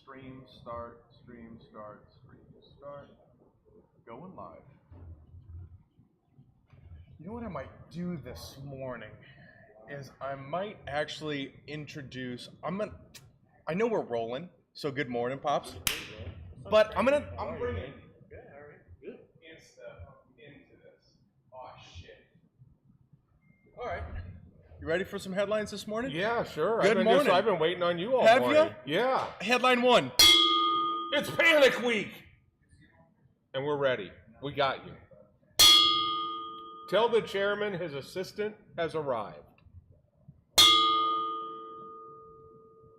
Stream start, stream start, stream start. Going live. You know what I might do this morning is I might actually introduce. I know we're rolling, so good morning, Pops. But I'm bringing into this. Oh shit. All right. You ready for some headlines this morning? Yeah, sure. Good morning. I've been waiting on you all Have morning. you? Yeah. Headline 1. It's Panic Week! And we're ready. We got you. Tell the chairman his assistant has arrived.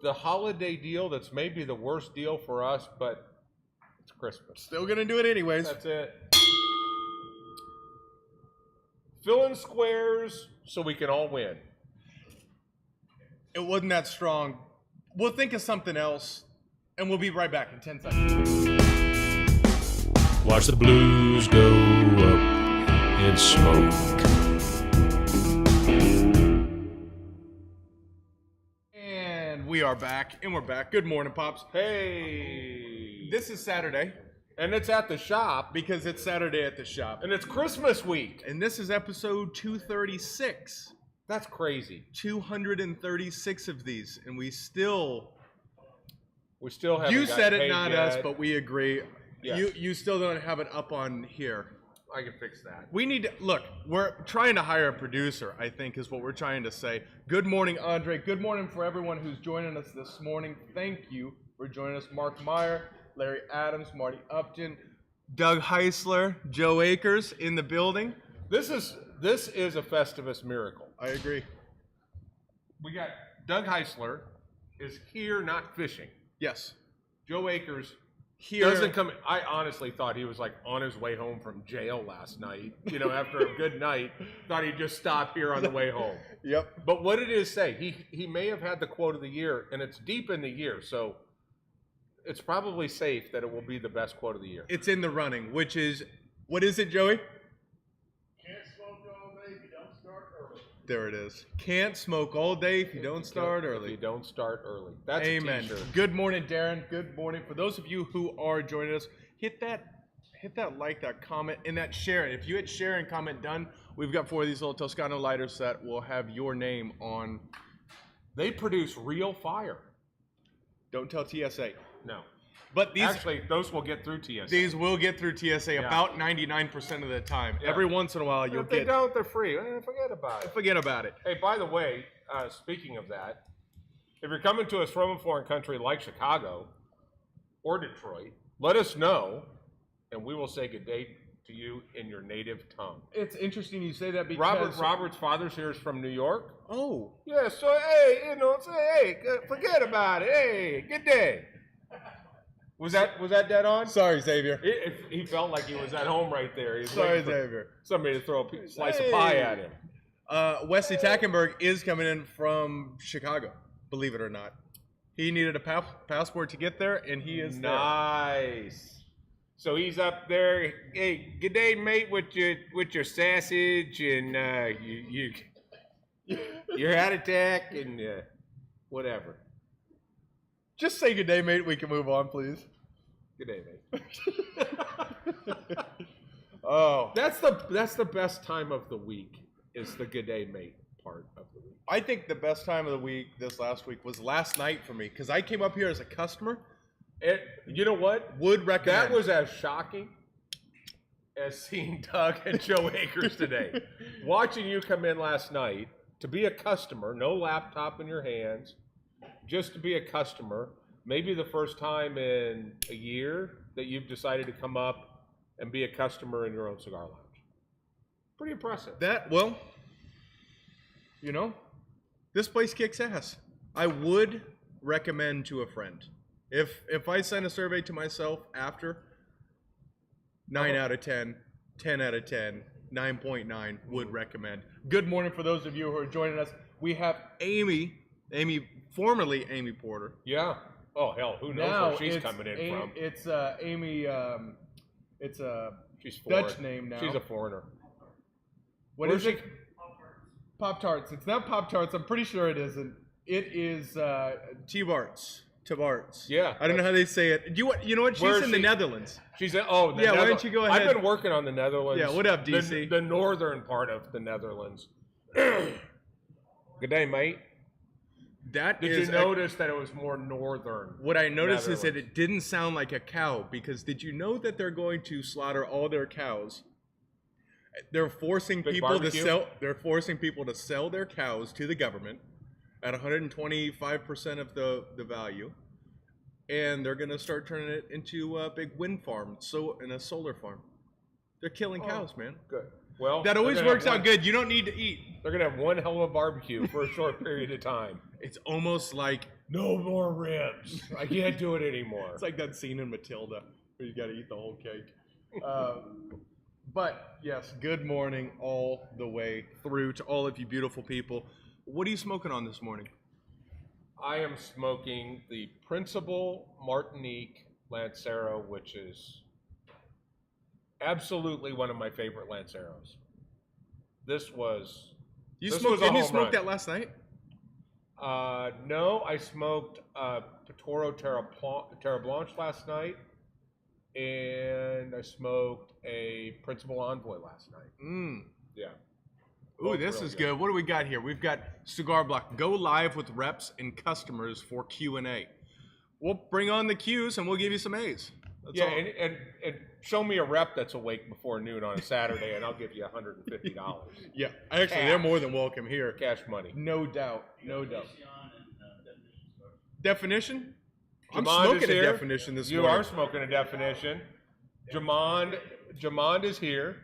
The holiday deal that's maybe the worst deal for us, but it's Christmas. Still gonna do it anyways. That's it. Fill in squares so we can all win. It wasn't that strong. We'll think of something else, and we'll be right back in 10 seconds. Watch the blues go up in smoke. And we are back, and we're back. Good morning, Pops. Hey. This is Saturday, And it's at the shop. because it's Saturday at the shop. And it's Christmas week. And this is episode 236. That's crazy. 236 of these, and we still... We still haven't You got said it, paid not yet. us, but we agree. Yes. You still don't have it up on here. I can fix that. We need to, look, we're trying to hire a producer, I think is what we're trying to say. Good morning, Andre. Good morning for everyone who's joining us this morning. Thank you for joining us. Mark Meyer, Larry Adams, Marty Upton, Doug Heisler, Joe Akers in the building. This is a Festivus miracle. I agree. We got Doug Heisler is here not fishing. Yes. Joe Akers Here. doesn't come. I honestly thought he was like on his way home from jail last night. You know, after a good night, thought he'd just stop here on the way home. Yep. But what did it say? He may have had the quote of the year, and it's deep in the year, so it's probably safe that it will be the best quote of the year. It's in the running, which is, what is it, Joey? Can't smoke all day if you don't start early. There it is. Can't smoke all day if you don't start If early. you don't start early. That's Amen. a t-shirt. Good morning, Darren. Good morning. For those of you who are joining us, hit that like, that comment, and that share. If you hit share and comment done, we've got 4 of these little Toscano lighters that will have your name on. They produce real fire. Don't tell TSA. No. But these Actually, those will get through TSA. these will get through TSA about 99% of the time. Yeah. Every once in a while, you'll If they get. don't, they're free. Forget about it. Forget about it. Hey, by the way, speaking of that, if you're coming to us from a foreign country like Chicago or Detroit, let us know, and we will say good day to you in your native tongue. It's interesting you say that because Robert's father's here is from New York. Oh, Yeah, so hey, say hey, forget about it. Hey, good day. Was that dead on? sorry, Xavier. He felt like he was at home right there. He was Sorry, waiting for Xavier. somebody to throw a slice of pie at him. Wesley Tackenberg is coming in from Chicago, believe it or not. He needed a passport to get there, and he is there. Nice. So he's up there. Hey, good day, mate, with your sausage and your heart attack and whatever. Just say good day, mate. We can move on, please. Good day, mate. Oh, That's the best time of the week. Is the good day, mate part of the week. I think the best time of the week this last week was last night for me because I came up here as a customer. You know what? Would recommend. That was as shocking as seeing Doug and Joe Akers today. Watching you come in last night to be a customer, no laptop in your hands, just to be a customer, maybe the first time in a year that you've decided to come up and be a customer in your own cigar lounge. Pretty impressive. Well, you know, this place kicks ass. I would recommend to a friend. If I send a survey to myself after, 9 out of 10, 10 out of 10, 9.9 would recommend. Good morning for those of you who are joining us. We have Amy, formerly Amy Porter. Yeah. Oh, hell, who knows Now where she's it's coming in from. It's Amy, it's a She's foreign. Dutch name now. She's a foreigner. What Where's is it? Pop-Tarts. It's not Pop-Tarts. I'm pretty sure it isn't. It is T-Barts. Tabarts. Yeah, I don't know how they say it. You know what? She's Where is in the she? Netherlands. She said, Yeah, why don't you go ahead? I've been working on the Netherlands. Yeah, what up, DC? The northern part of the Netherlands. Good day, mate. That Did is you notice that it was more northern? what I noticed is that Netherlands? it didn't sound like a cow, because did you know that they're going to slaughter all their cows? They're forcing Big people barbecue? to sell. They're forcing people to sell their cows to the government at 125% of the value, and they're going to start turning it into a big wind farm, and a solar farm. They're killing cows, man. Good. Well, That they're always gonna works have out one- good. You don't need to eat. They're gonna have one hell of a barbecue for a short period of time. It's almost like No more ribs. I can't do it anymore. it's like that scene in Matilda where you got to eat the whole cake. But yes, good morning all the way through to all of you beautiful people. What are you smoking on this morning? I am smoking the Principal Martinique Lancero, which is absolutely one of my favorite Lanceros. This was You This smoked? was a Didn't you home smoke run. that last night? no, I smoked Petoro Terra Blanche last night, and I smoked a Principal Envoy last night. Yeah. Ooh, Both this real is good. What do we got here? We've got Cigar Block. Go live with reps and customers for Q&A. We'll bring on the Qs and we'll give you some A's. That's Yeah, all. and show me a rep that's awake before noon on a Saturday, and I'll give you $150 Yeah, actually, they're more than welcome here. cash money. No doubt. No doubt. Definition? I'm Jamond is smoking a here. definition this You morning. are smoking a definition. Jamond is here.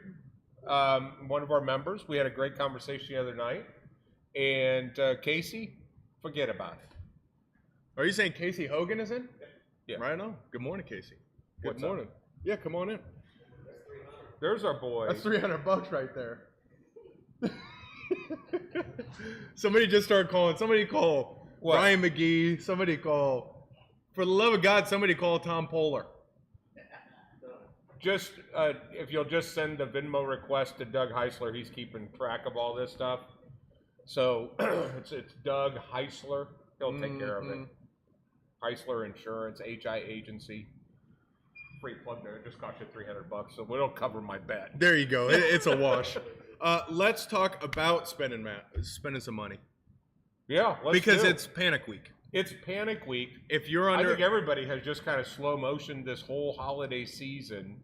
One of our members. We had a great conversation the other night. And Casey, forget about it. Are you saying Casey Hogan is in? Yeah. Right on. Good morning, Casey. Good What's up? morning. Yeah, come on in. There's our boy. That's $300 right there. Somebody just started calling. Somebody call What? Ryan McGee. Somebody call, for the love of God, somebody call Tom Poehler. Just if you'll just send the Venmo request to Doug Heisler, he's keeping track of all this stuff. So it's Doug Heisler. He'll take care of it. Heisler Insurance, HI Agency. Free plug there. It just cost you $300, so it'll cover my bet. There you go. It's a wash. Let's talk about spending some money, Yeah, let's because do. it's panic week. It's panic week. If you're I under, think everybody has just kind of slow motion this whole holiday season,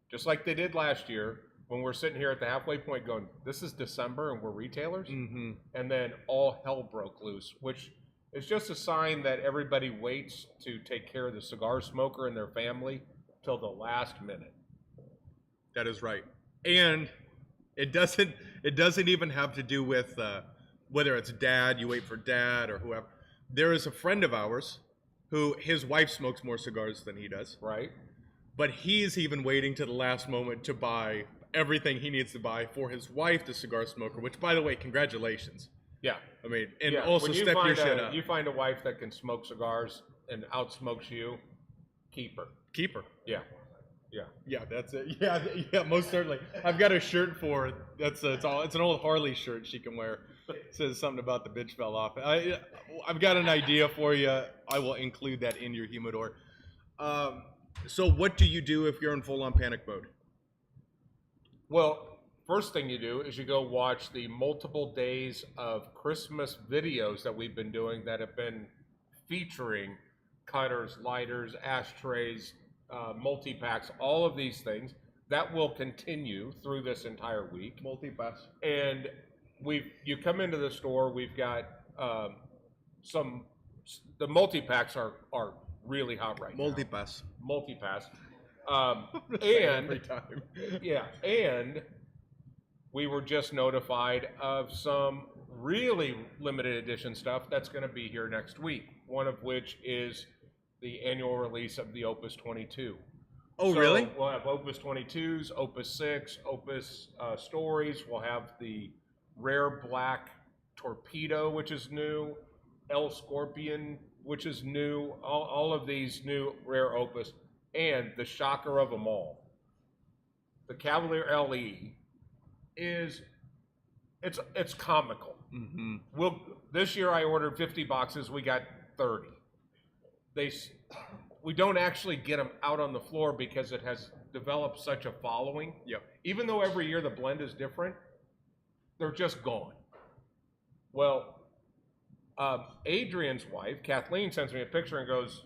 just like they did last year when we're sitting here at the halfway point going, this is December and we're retailers. Mhm. And then all hell broke loose, which is just a sign that everybody waits to take care of the cigar smoker and their family till the last minute. That is right. And it doesn't even have to do with whether it's dad, you wait for dad, or whoever. There is a friend of ours who his wife smokes more cigars than he does, Right? but he's even waiting to the last moment to buy everything he needs to buy for his wife, the cigar smoker, which, by the way, congratulations. Yeah. I mean, and Yeah. also When you step your find shit up. You find a wife that can smoke cigars and outsmokes you, keep her. Keep her. Yeah. Yeah. Yeah, that's it. Yeah, most certainly. I've got a shirt for it. It's an old Harley shirt she can wear. It says something about the bitch fell off. I've got an idea for you. I will include that in your humidor. So what do you do if you're in full-on panic mode? Well, first thing you do is you go watch the multiple days of Christmas videos that we've been doing that have been featuring cutters, lighters, ashtrays, multi-packs, all of these things. That will continue through this entire week. Multi-pass. And you come into the store, we've got the multi-packs are really hot right Multi-pass. now. Multi-pass. Every time. Yeah, and we were just notified of some really limited edition stuff that's going to be here next week, one of which is the annual release of the Opus 22. Oh, So really? We'll have Opus 22s, Opus 6, Opus Stories. We'll have the Rare Black Torpedo, which is new, El Scorpion, which is new, all of these new rare Opus, and the shocker of them all, the Cavalier LE it's comical. Mm-hmm. This year I ordered 50 boxes, we got 30. we don't actually get them out on the floor because it has developed such a following. Yep. Even though every year the blend is different, they're just gone. Well, Adrian's wife, Kathleen, sends me a picture and goes,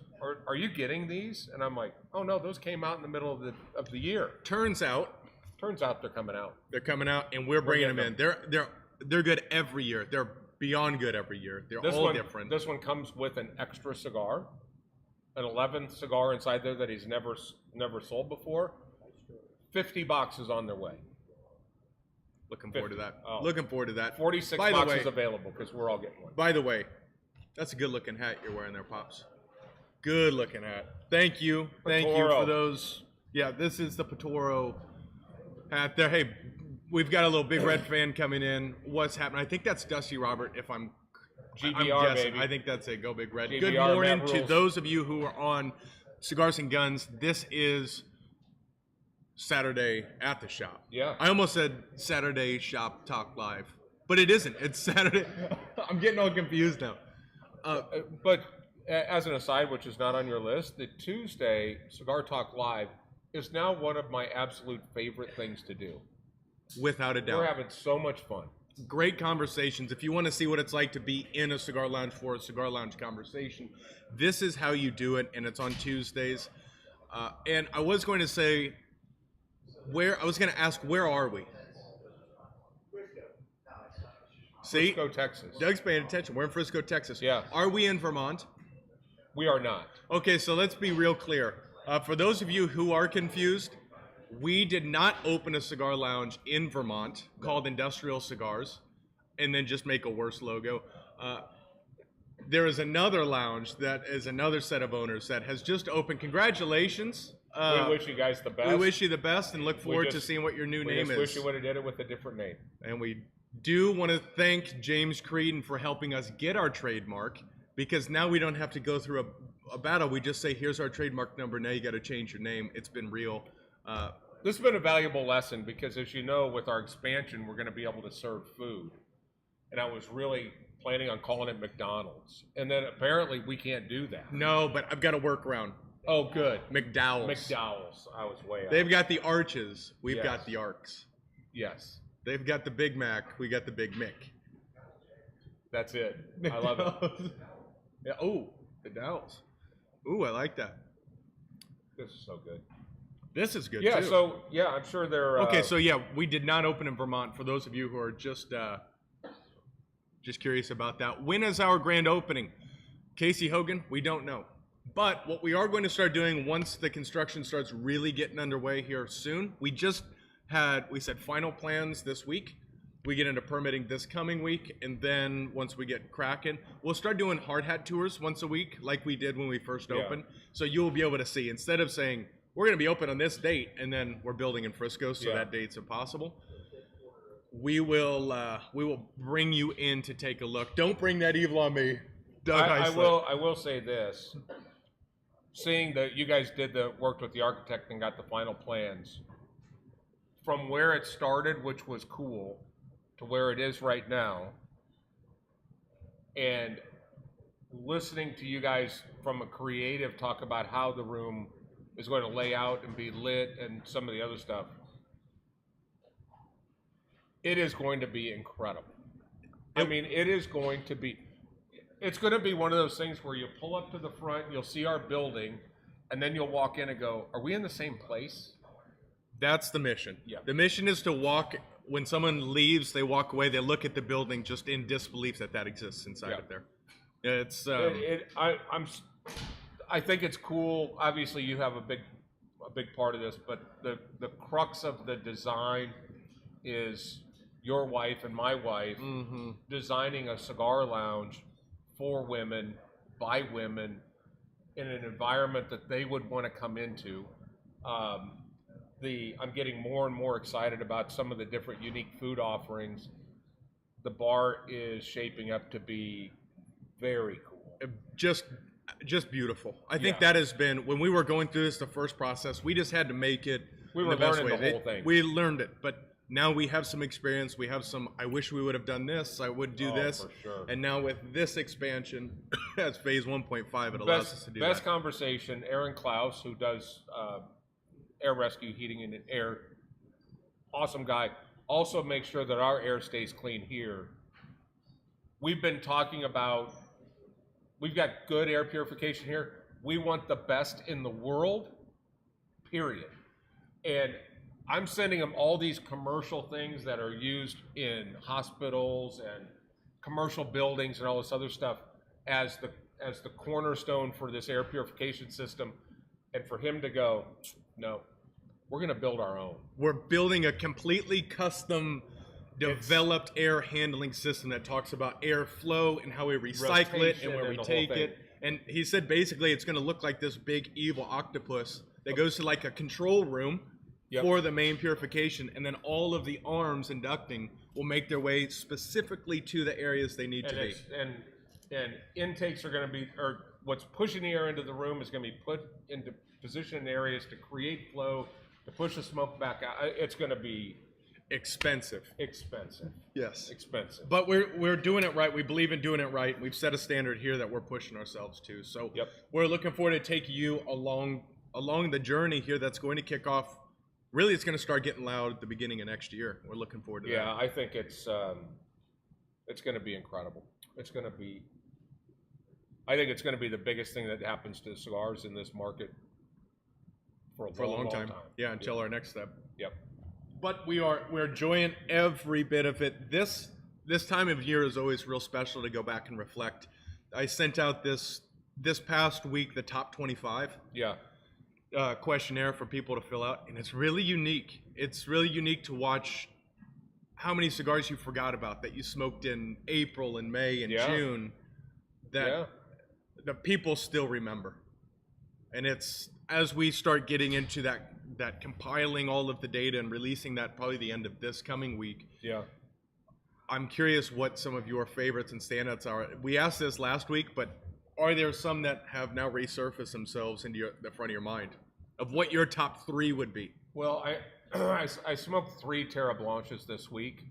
are you getting these? And I'm like, oh no, those came out in the middle of the year. Turns out they're coming out. they're coming out, and we're bringing them in. They're good every year. They're beyond good every year. They're all different. This one comes with an extra cigar, an 11th cigar inside there that he's never sold before. 50 boxes on their way. Looking forward to that. Oh. Looking forward to that. 46 By the boxes way- available because we're all getting one. By the way, that's a good looking hat you're wearing there, Pops. Good looking hat. Thank you. Thank you Patoro. for those. Yeah, this is the Patoro hat there. Hey, we've got a little Big Red fan coming in. What's happening? I think that's Dusty Robert, if I'm GBR, guessing. baby. I think that's it. Go Big Red. GBR, Good morning Matt to rules. those of you who are on Cigars and Guns. This is Saturday at the shop. Yeah. I almost said Saturday Shop Talk Live, but it isn't. It's Saturday. I'm getting all confused now. But as an aside, which is not on your list, the Tuesday Cigar Talk Live is now one of my absolute favorite things to do. Without a doubt. We're having so much fun. Great conversations. If you want to see what it's like to be in a cigar lounge for a cigar lounge conversation, this is how you do it, and it's on Tuesdays. And I was going to say, where are we? See, Frisco, Texas. Doug's paying attention. We're in Frisco, Texas. Yeah. Are we in Vermont? We are not. Okay, so let's be real clear. For those of you who are confused, we did not open a cigar lounge in Vermont called Industrial Cigars and then just make a worse logo. There is another lounge that is another set of owners that has just opened. Congratulations. We wish you guys the best. We wish you the best and look forward to just- seeing what your new We name just is. wish you would have did it with a different name. And we do want to thank James Creedon for helping us get our trademark, because now we don't have to go through a battle. We just say, here's our trademark number. Now you got to change your name. It's been real. This has been a valuable lesson because, as you know, with our expansion, we're going to be able to serve food. And I was really planning on calling it McDonald's. And then apparently we can't do that. No, but I've got a workaround. Oh, good. McDowell's. McDowell's. I was way off. They've got the arches. We've Yes. got the arcs. Yes. They've got the Big Mac. We got the Big Mick. That's it. I love it. Yeah. Oh, McDowell's. Ooh, I like that. This is so good. This is good Yeah, too. so, yeah, I'm sure they're... Okay, so yeah, we did not open in Vermont. For those of you who are just curious about that, when is our grand opening? Casey Hogan, we don't know. But what we are going to start doing once the construction starts really getting underway here soon, we said final plans this week. We get into permitting this coming week, and then once we get cracking, we'll start doing hard hat tours once a week like we did when we first Yeah. opened. So you'll be able to see, instead of saying, we're going to be open on this date, and then we're building in Frisco, so Yeah. that date's impossible. We will bring you in to take a look. Don't bring that evil on me, Doug. I Heisler. will say this. Seeing that you guys worked with the architect and got the final plans, from where it started, which was cool, to where it is right now, and listening to you guys from a creative talk about how the room is going to lay out and be lit and some of the other stuff, it is going to be incredible. I mean, it's going to be one of those things where you pull up to the front, you'll see our building, and then you'll walk in and go, are we in the same place? That's the mission. Yeah. The mission is to walk, when someone leaves, they walk away, they look at the building just in disbelief that exists inside Yeah. of there. It's, I think it's cool. Obviously, you have a big part of this, but the crux of the design is your wife and my wife designing a cigar lounge for women, by women, in an environment that they would want to come into. I'm getting more and more excited about some of the different unique food offerings. The bar is shaping up to be very cool. just beautiful. I think Yeah. that has been, when we were going through this, the first process, we just had to make it We in were the best learning way. the whole thing. We learned it, but now we have some experience. We have some, I wish we would have done this. I would do this. For sure. And now with this expansion, as phase 1.5, it allows us to do Best that. conversation, Aaron Klaus, who does air rescue, heating and air. Awesome guy. Also make sure that our air stays clean here. We've been talking about, we've got good air purification here. We want the best in the world, period. And I'm sending them all these commercial things that are used in hospitals and commercial buildings and all this other stuff as the cornerstone for this air purification system. And for him to go, no, we're going to build our own. We're building a completely custom developed air handling system that talks about airflow and how we recycle it and where we take it. And he said basically it's going to look like this big evil octopus that goes to like a control room for the main purification, and then all of the arms and ducting will make their way specifically to the areas they need to be. And intakes are going to be, or what's pushing the air into the room is going to be put into position in areas to create flow, to push the smoke back out. It's going to be expensive. Yes. Expensive. But we're doing it right. We believe in doing it right. We've set a standard here that we're pushing ourselves to. So we're looking forward to take you along the journey here that's going to kick off. Really, it's going to start getting loud at the beginning of next year. We're looking forward to that. Yeah, I think it's going to be incredible. I think it's going to be the biggest thing that happens to cigars in this market for a long time. Yeah, until our next step. Yep. But we're enjoying every bit of it. This time of year is always real special to go back and reflect. I sent out this past week the top 25. Yeah. Questionnaire for people to fill out, and it's really unique. It's really unique to watch how many cigars you forgot about that you smoked in April and May and June that the people still remember. And it's as we start getting into that compiling all of the data and releasing that probably the end of this coming week. Yeah. I'm curious what some of your favorites and standouts are. We asked this last week, but are there some that have now resurfaced themselves into the front of your mind of what your top 3 would be? Well, I smoked 3 Terra Blanches this week.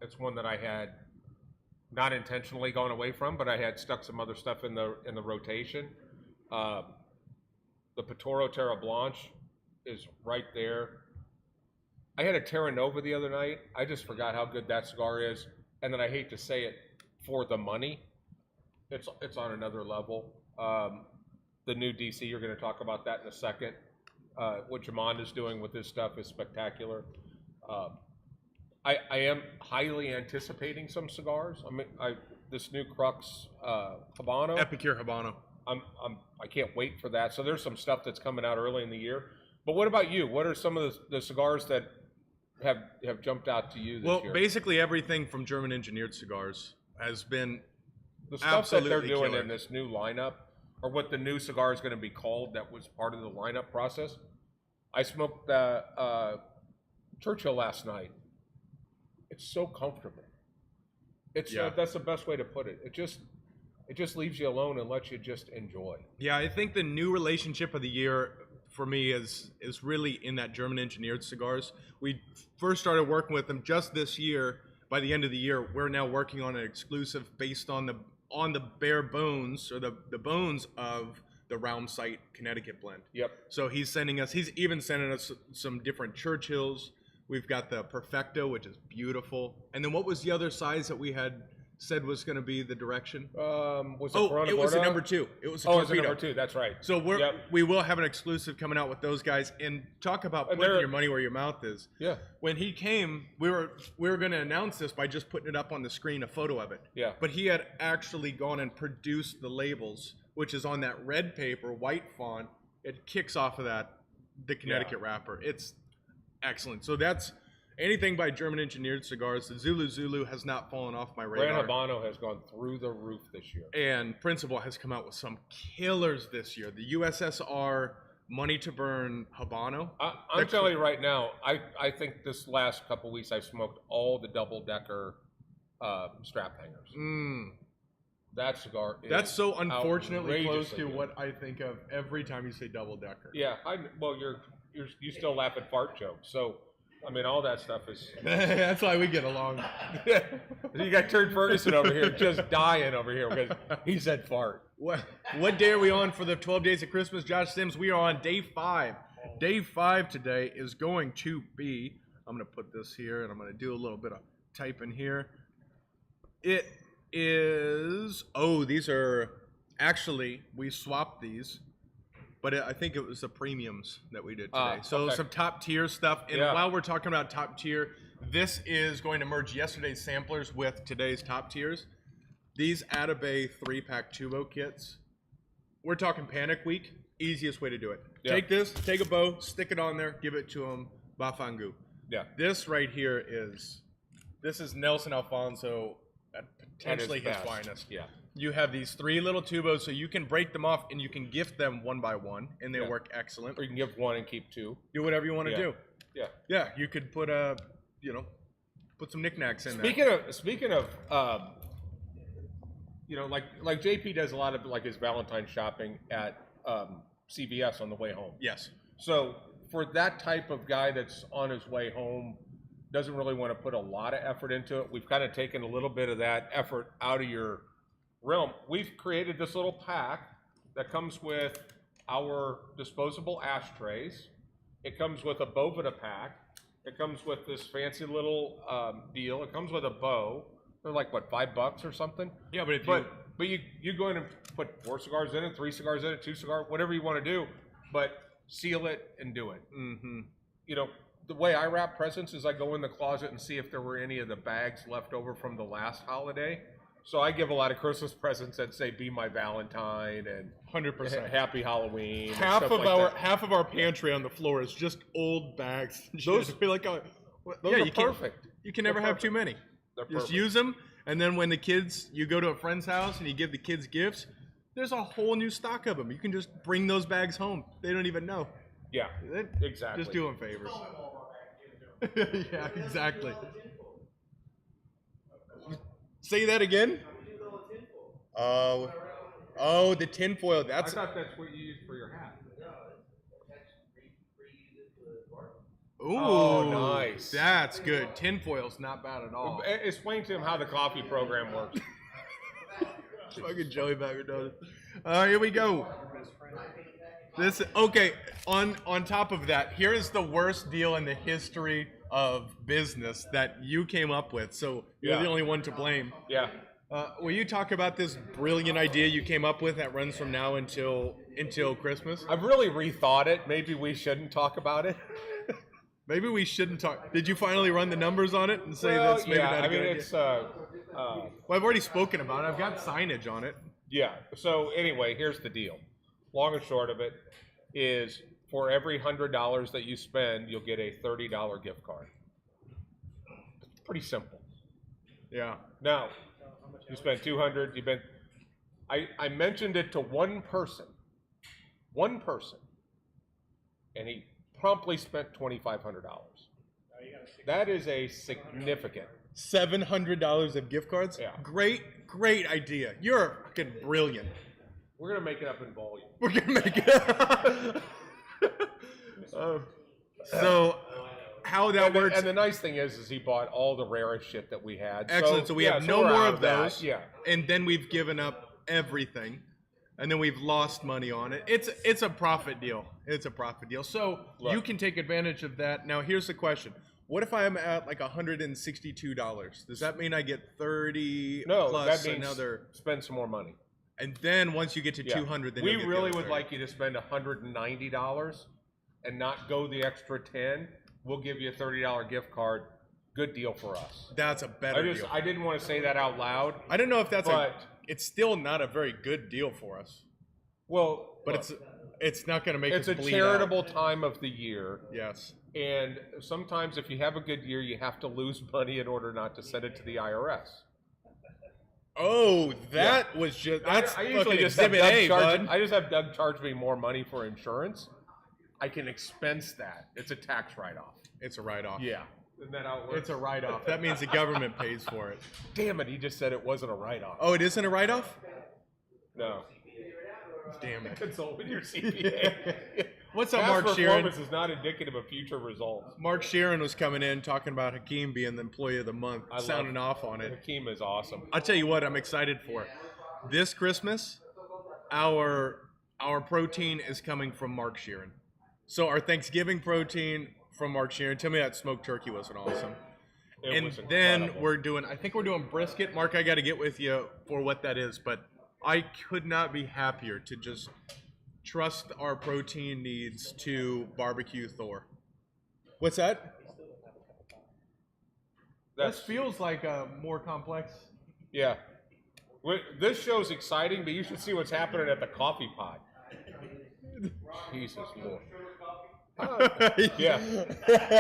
It's one that I had not intentionally gone away from, but I had stuck some other stuff in the rotation. The Patoro Terra Blanche is right there. I had a Terra Nova the other night. I just forgot how good that cigar is, and then I hate to say it, for the money, it's on another level. The new DC, you're going to talk about that in a second. What Jamond is doing with this stuff is spectacular. I am highly anticipating some cigars. I mean, this new Crux Habano. Epicure Habano. I can't wait for that. So there's some stuff that's coming out early in the year. But what about you? What are some of the cigars that have jumped out to you this year? Well, basically everything from German engineered cigars has been the stuff that they're doing killer in this new lineup, or what the new cigar is going to be called, that was part of the lineup process. I smoked Churchill last night. It's so comfortable. That's the best way to put it. It just leaves you alone and lets you just enjoy. Yeah, I think the new relationship of the year for me is really in that German engineered cigars. We first started working with them just this year. By the end of the year, we're now working on an exclusive based on the bare bones, or the bones of the Round Sight Connecticut blend. Yep. So he's even sending us some different Churchills. We've got the Perfecto, which is beautiful. And then what was the other size that we had said was going to be the direction? Was it it was a number 2. It was a Torpedo. Torpedo. Number 2, that's right. So we will have an exclusive coming out with those guys, and talk about putting your money where your mouth is. Yeah. When he came, we were going to announce this by just putting it up on the screen, a photo of it. Yeah. But he had actually gone and produced the labels, which is on that red paper, white font. It kicks off of the Connecticut wrapper. It's excellent. So that's anything by German engineered cigars. The Zulu has not fallen off my radar. Gran Habano has gone through the roof this year. And Principal has come out with some killers this year. The USSR Money to Burn Habano. I'm telling you right now, I think this last couple weeks I've smoked all the double-decker strap hangers. That cigar is That's so unfortunately close to good. what I think of every time you say double decker. Yeah, well, you still laugh at fart jokes. So I mean, all that stuff is. That's why we get along. You got Turd Ferguson over here just dying over here because he said fart. What day are we on for the 12 days of Christmas? Josh Sims, we are on day 5. Day 5 today is going to be, I'm going to put this here and I'm going to do a little bit of typing here. It is, these are, actually, we swapped these, but I think it was the premiums that we did today. So okay. some top tier stuff. And while we're talking about top tier, this is going to merge yesterday's samplers with today's top tiers. These Atabay 3-pack Tubo kits, we're talking Panic Week, easiest way to do it. Yeah. Take this, take a bow, stick it on there, give it to them, Bafangu. Yeah. This right here is Nelson Alfonso at potentially his finest. Yeah. You have these 3 little tubos, so you can break them off and you can gift them one by one, and they work excellent. Or you can give one and keep 2. Do whatever you want to do. Yeah. Yeah, you could put put some knickknacks in there. Speaking of, like JP does a lot of like his Valentine shopping at CVS on the way home. Yes. So for that type of guy that's on his way home, doesn't really want to put a lot of effort into it, we've kind of taken a little bit of that effort out of your realm. We've created this little pack that comes with our disposable ashtrays. It comes with a Bovida pack. It comes with this fancy little deal. It comes with a bow. They're like, what, $5 or something? Yeah, but But you go in and put 4 cigars in it, 3 cigars in it, 2 cigars, whatever you want to do, but seal it and do it. Mm-hmm. You know, the way I wrap presents is I go in the closet and see if there were any of the bags left over from the last holiday. So I give a lot of Christmas presents that say "Be My Valentine" and 100%. "Happy Halloween." Half and of stuff half of our pantry on the floor is just old bags. Those be like, those are you perfect. You can never have too many. They're Just perfect. use them, and then when you go to a friend's house and you give the kids gifts, there's a whole new stock of them. You can just bring those bags home. They don't even know. Yeah, exactly. Just do them favors. Yeah, exactly. Say that again? Oh, the tinfoil. I thought that's what you use for your hat. Ooh, Oh, nice. That's good. Tinfoil's not bad at all. Explain to him how the coffee program works. Fucking Joey Bagger does it. Here we go. Okay. On top of that, here is the worst deal in the history of business that you came up with. So you're the only one to blame. Yeah. Will you talk about this brilliant idea you came up with that runs from now until Christmas? I've really rethought it. Maybe we shouldn't talk about it. Maybe we shouldn't talk. Did you finally run the numbers on it and say that's maybe not a good idea? It's Well, I've already spoken about it. I've got signage on it. yeah. So anyway, here's the deal. Long and short of it is, for every $100 that you spend, you'll get a $30 gift card. It's pretty simple. Yeah. Now, you spend $200. I mentioned it to one person, and he promptly spent $2,500. That is a significant. $700 of gift cards? Yeah. Great idea. You're fucking brilliant. We're gonna make it up in volume. We're gonna make it. So, how that works? And the nice thing is he bought all the rarest shit that we had. Excellent. So we have no we're more out of that. those. Yeah. And then we've given up everything, and then we've lost money on it. It's a profit deal. It's a profit deal. So Look. you can take advantage of that. Now here's the question: what if I'm at like $162? Does that mean I get 30 No, plus that means another? spend some more money. And then once you get to Yeah. 200, then we you'll get really the would other like you to spend $190 and not go the extra 10. We'll give you a $30 gift card. Good deal for us. That's a better deal. I didn't want to say that out loud. I don't know if that's but it's still not a very good deal for us. well, But look, it's not going to make it's us a bleed charitable out. time of the year. Yes. And sometimes if you have a good year, you have to lose money in order not to send it to the IRS. Oh, that was just that's I usually fucking just have exhibit Doug A, charge. bud. I just have Doug charge me more money for insurance. I can expense that. It's a tax write-off. It's a write-off. Yeah. Isn't that how it works? It's a write-off. That means the government pays for it. Damn it! He just said it wasn't a write-off. Oh, it isn't a write-off? No. Damn it. Consult with your CPA. What's up, Past Mark Sheeran? performance is not indicative of future results. Mark Sheeran was coming in talking about Hakeem being the employee of the month, sounding off on it. Hakeem is awesome. I'll tell you what, I'm excited for. This Christmas, our protein is coming from Mark Sheeran. So our Thanksgiving protein from Mark Sheeran. Tell me that smoked turkey wasn't awesome. It was then incredible. I think we're doing brisket. Mark, I got to get with you for what that is, but I could not be happier to just trust our protein needs to barbecue Thor. What's that? That feels like a more complex. Yeah. This show's exciting, but you should see what's happening at the coffee pot. Jesus Lord. Yeah.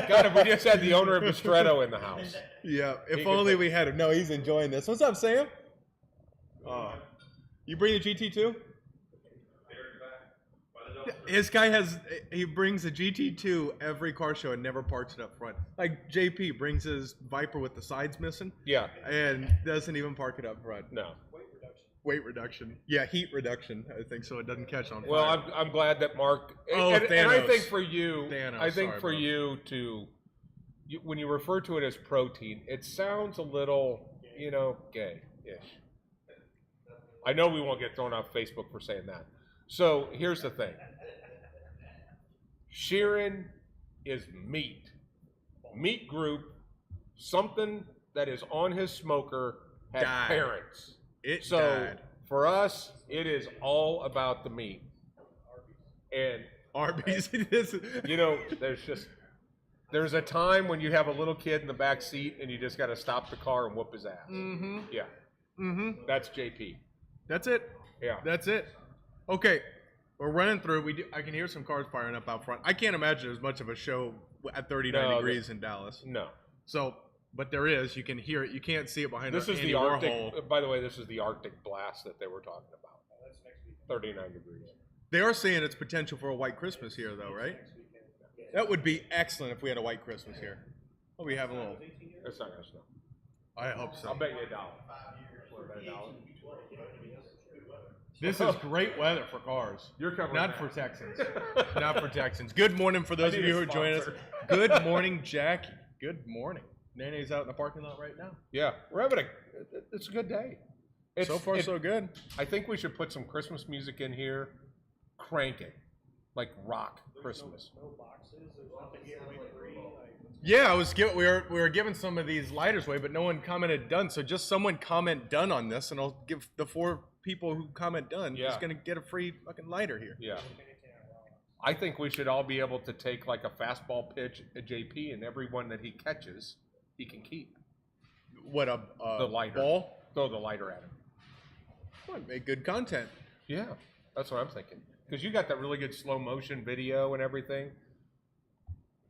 God, if we just had the owner of Bistretto in the house. Yeah, if only we had him. No, he's enjoying this. What's up, Sam? You bring a GT too? He brings a GT2 every car show and never parks it up front. Like JP brings his Viper with the sides missing. Yeah. And doesn't even park it up front. No. Weight reduction. Yeah, heat reduction. I think so. It doesn't catch on fire. Well, I'm glad that Mark. Oh, and I Thanos. think for you, Thanos, I think sorry, for bro. you to, when you refer to it as protein, it sounds a little, gay-ish. I know we won't get thrown off Facebook for saying that. So here's the thing. Sheeran is meat. Meat group, something that is on his smoker had Died. parents. It So died. for us, it is all about the meat. And Arby's. there's a time when you have a little kid in the back seat and you just got to stop the car and whoop his ass. Mm-hmm. Yeah, Mm-hmm. that's JP. That's it. Yeah. That's it. Okay. We're running through. I can hear some cars firing up out front. I can't imagine there's much of a show at 39 degrees in Dallas. No. So, but there is. You can hear it. You can't see it behind This is Andy the Arctic. Warhol. By the way, this is the Arctic blast that they were talking about. 39 degrees. They are saying it's potential for a white Christmas here, though, right? That would be excellent if we had a white Christmas here. Oh, we have a little. It's not gonna snow. I hope so. I'll bet you $1. Want to bet $1? This is great weather for cars. You're covering Not that. for Texans. Not for Texans. Good morning for those I of need you a who are joining us. sponsor. Good morning, Jackie. Good morning. Nene's out in the parking lot right now. Yeah, we're having it's a good day. So far, so good. I think we should put some Christmas music in here, crank it, like rock Christmas. Yeah, we were giving some of these lighters away, but no one commented done. So just someone comment done on this, and I'll give the 4 people who comment done. Yeah. Just gonna get a free fucking lighter here. Yeah. I think we should all be able to take like a fastball pitch at JP, and every one that he catches, he can keep. What The lighter. ball? Throw the lighter at him. Well, make good content. Yeah, that's what I'm thinking. Because you got that really good slow motion video and everything.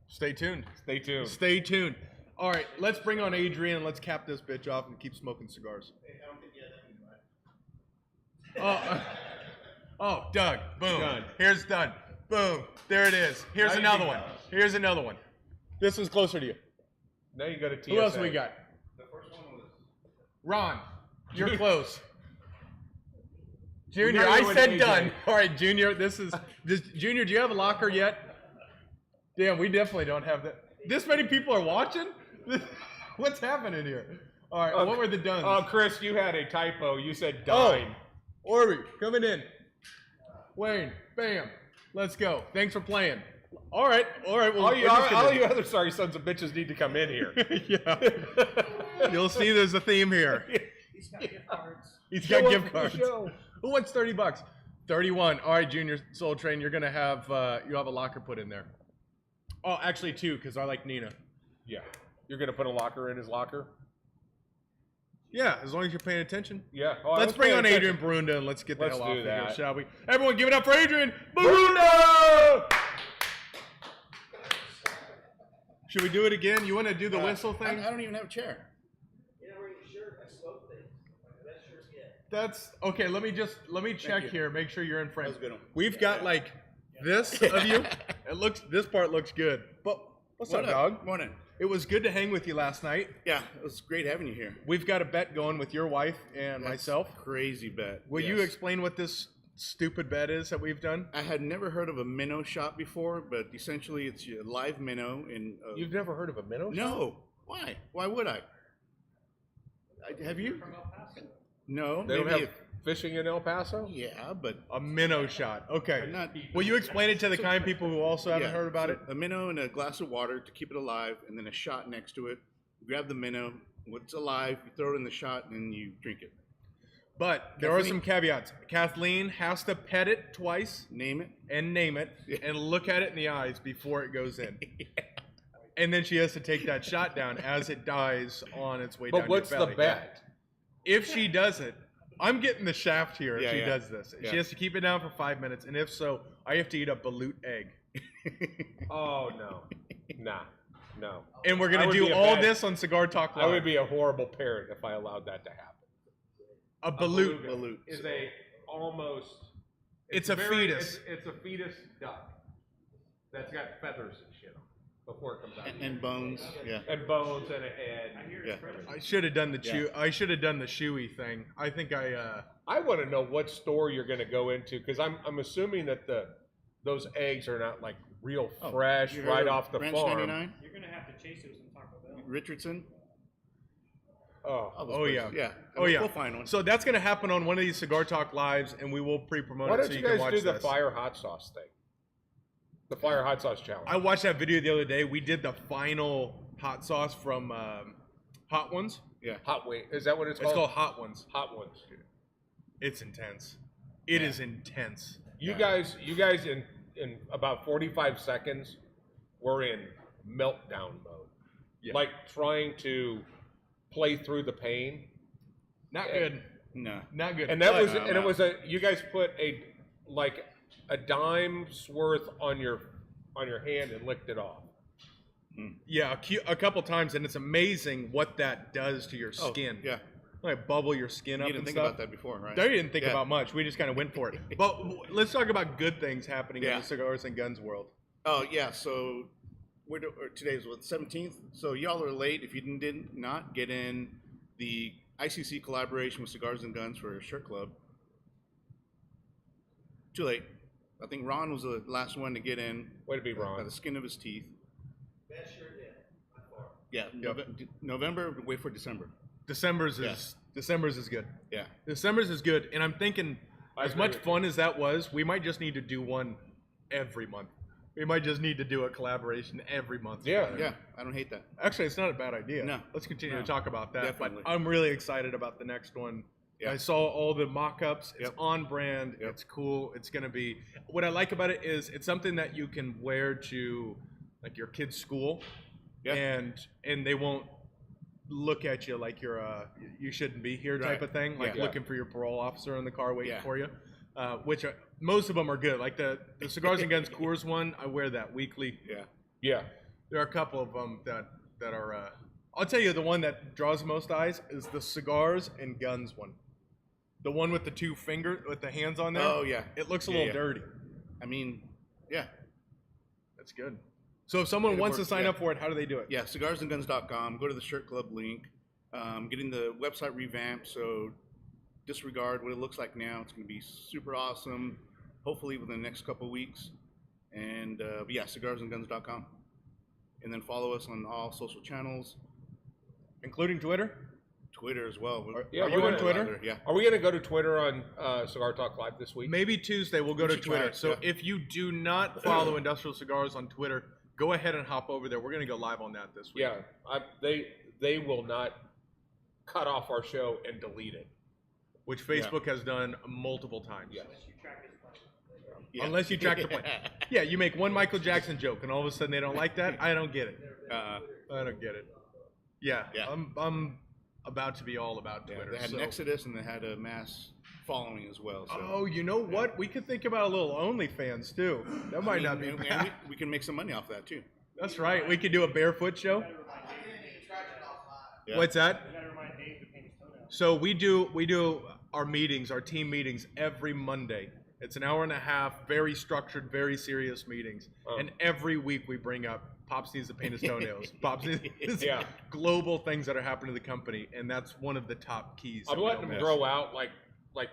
Stay tuned. Stay tuned. Stay tuned. All right, let's bring on Adrian and let's cap this bitch off and keep smoking cigars. Oh, Doug. Boom. Done. Here's done. Boom. There it is. Here's Now you another can one. go. Here's another one. This one's closer to you. Now you got a TSA. Who else we got? Ron, you're close. Junior, We gotta I go with said AJ. done. All right, Junior, Junior, do you have a locker yet? Damn, we definitely don't have that. This many people are watching? What's happening here? All right, what were the duns? Oh, Chris, you had a typo. You said dime. Orby, coming in. Wayne, bam. Let's go. Thanks for playing. All right. Well, All you other sorry sons of bitches need to come in here. Yeah. You'll see there's a theme here. He's got gift cards. He's Show got up gift for the cards. show. Who wants $30? 31. All right, Junior Soul Train, you're gonna have you have a locker put in there. Oh, actually 2, because I like Nina. Yeah. You're going to put a locker in his locker? Yeah, as long as you're paying attention. Yeah. Oh, I Let's was bring paying on attention. Adrian Barunda and let's get the Let's hell do off of here, that. shall we? Everyone, give it up for Adrian Barunda! Should we do it again? You want to do the whistle thing? I don't even have a chair. You know, wearing a shirt, I smoke things. That shirt's good. That's okay. Let me check you. here. Make sure you're in frame. That was a good one. We've got like this of you. This part looks good. But what's up, dog? Morning. It was good to hang with you last night. Yeah, it was great having you here. We've got a bet going with your wife and That's myself. Crazy bet. Will you Yes. explain what this stupid bet is that we've done? I had never heard of a minnow shot before, but essentially it's a live minnow in. You've never heard of a minnow? No. Why? Why would I? Have you? No. They don't maybe have fishing in El Paso? yeah, but A minnow shot. Okay. not. Will you explain it to the kind people who also haven't Yeah, heard about so it? A minnow in a glass of water to keep it alive, and then a shot next to it. You grab the minnow. What's alive? You throw it in the shot, and you drink it. But there are Kathleen- some caveats. Kathleen has to pet it twice Name it. and name it and look at it in the eyes before it goes in. And then she has to take that shot down as it dies on its way down But what's your the belly. bet? If she does it, I'm getting the shaft here if Yeah, she yeah. does this. Yeah. She has to keep it down for 5 minutes, and if so, I have to eat a balut egg. Oh, no. Nah. No. And we're I going would to be do a all bad- this on Cigar Talk Live. I would be a horrible parent if I allowed that to happen. a balut. Balut. Is a almost. It's a fetus. It's a fetus duck that's got feathers and shit on it before it comes out. And bones. Yeah. And bones and a head. Yeah. I should have done the Yeah. I should have done the shoey thing. I think I I want to know what store you're going to go into because I'm assuming that those eggs are not like real fresh You heard right of off the Ranch farm. 99? You're gonna have to chase those in Taco Bell. Richardson. Oh, All those Oh, yeah. places. Yeah. Oh yeah. We'll find one. So that's going to happen on one of these Cigar Talk lives, and we will pre-promote why it don't so you you can guys watch do the this. fire hot sauce thing? The fire hot sauce challenge. I watched that video the other day. We did the final hot sauce from Hot Ones. Yeah. Hot wing. Is that what it's It's called? called Hot Ones. Hot ones. It's intense. It is intense. You guys in about 45 seconds were in meltdown mode. Yeah. Like trying to play through the pain. Not Yeah. good. No. Not good. And that But- was it was you guys put a dime's worth on your hand and licked it off. yeah, a couple times, and it's amazing what that does to your Oh, skin. yeah. Like bubble your skin You up didn't and think stuff. about that before, right? They didn't think Yeah. about much. We just kind of went for it. But let's talk about good things happening in Yeah. the cigars and guns world. Oh yeah, so today's what 17th. So y'all are late if you did not get in the ICC collaboration with Cigars and Guns for a shirt club. Too late. I think Ron was the last one to get in Way to be by wrong. the skin of his teeth. Best shirt yet, by far. Yeah, November. Wait for December. December's is good. Yeah, December's is good, and I'm thinking, I as agree much with fun as that was, we might just need to do one every month. We might just need to do a collaboration every month. Yeah. together. yeah. I don't hate that. Actually, it's not a bad idea. No. Let's continue No. to talk about that. Definitely. But I'm really excited about the next one. Yeah. I saw all the mock-ups. It's Yep. on brand. Yep. It's cool. It's gonna be. What I like about it is it's something that you can wear to like your kid's school, Yeah. and they won't look at you like you're you shouldn't be here type Right. of thing. Like Yeah. looking for your parole officer in the car waiting Yeah. for you. Which most of them are good. Like the Cigars and Guns Coors one, I wear that weekly. Yeah. Yeah. There are a couple of them that are. I'll tell you, the one that draws the most eyes is the Cigars and Guns one. The one with the two fingers, with the hands on there. Oh yeah. It looks a Yeah, little yeah. dirty. I mean, yeah. That's good. So if someone It wants to works, sign yeah. up for it, how do they do it? Yeah, cigarsandguns.com. Go to the shirt club link. Getting the website revamped, so disregard what it looks like now. It's going to be super awesome, hopefully within the next couple of weeks. And but yeah, cigarsandguns.com. And then follow us on all social channels, Including Twitter? Twitter as well. Yeah, Are you on Twitter? Yeah. Are we going to go to Twitter on Cigar Talk Live this week? Maybe Tuesday we'll go to should try Twitter. it, So yeah. if you do not follow Industrial Cigars on Twitter, go ahead and hop over there. We're going to go live on that this week. Yeah. They will not cut off our show and delete it. Which Facebook has done multiple times. Yes. Yeah. Unless you track the plane. Yeah, you make one Michael Jackson joke and all of a sudden they don't like that. I don't get it. I don't get it. Yeah, Yeah. I'm about to be all about Yeah, Twitter. they had so- an exodus and they had a mass following as well. So. Oh, you know what? We could think about a little OnlyFans too. That might not be And bad. we can make some money off that too. That's right. We could do a barefoot show. Yeah. What's that? You gotta remind Dave to paint his toenails. So we do our meetings, our team meetings every Monday. It's an hour and a half, very structured, very serious meetings. Oh. And every week we bring up Pops needs to paint his toenails. Pops needs Yeah. global things that are happening to the company, and that's one of the top keys. that I'm we letting don't them miss. grow out like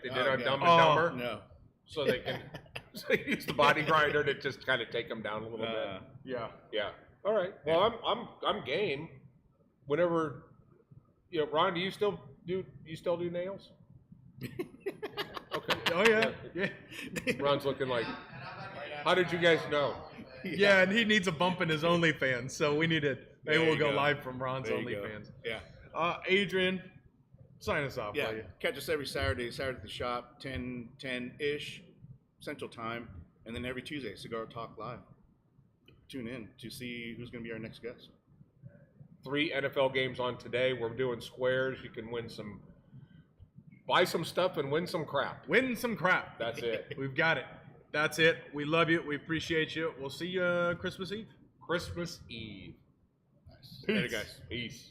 they did Oh, on yeah. Dumb and Oh. Dumber. No. so they can so they use the body grinder to just kind of take them down a little bit. Yeah. Yeah. All right. Well, I'm game. Whenever, Ron, do you still do nails? Okay. Oh yeah. Yeah. Ron's looking like. How did you guys know? Yeah, and he needs a bump in his OnlyFans, so we need it. Maybe There we'll you go go. live from Ron's There you go. OnlyFans. Yeah. Adrian, sign us off, Yeah. will you? Catch us every Saturday at the shop, 10-ish Central Time, and then every Tuesday, Cigar Talk Live. Tune in to see who's going to be our next guest. 3 NFL games on today. We're doing squares. You can buy some stuff and win some crap. Win some crap. That's it. We've got it. That's it. We love you. We appreciate you. We'll see you Christmas Eve. Christmas Eve. Later, guys. Peace.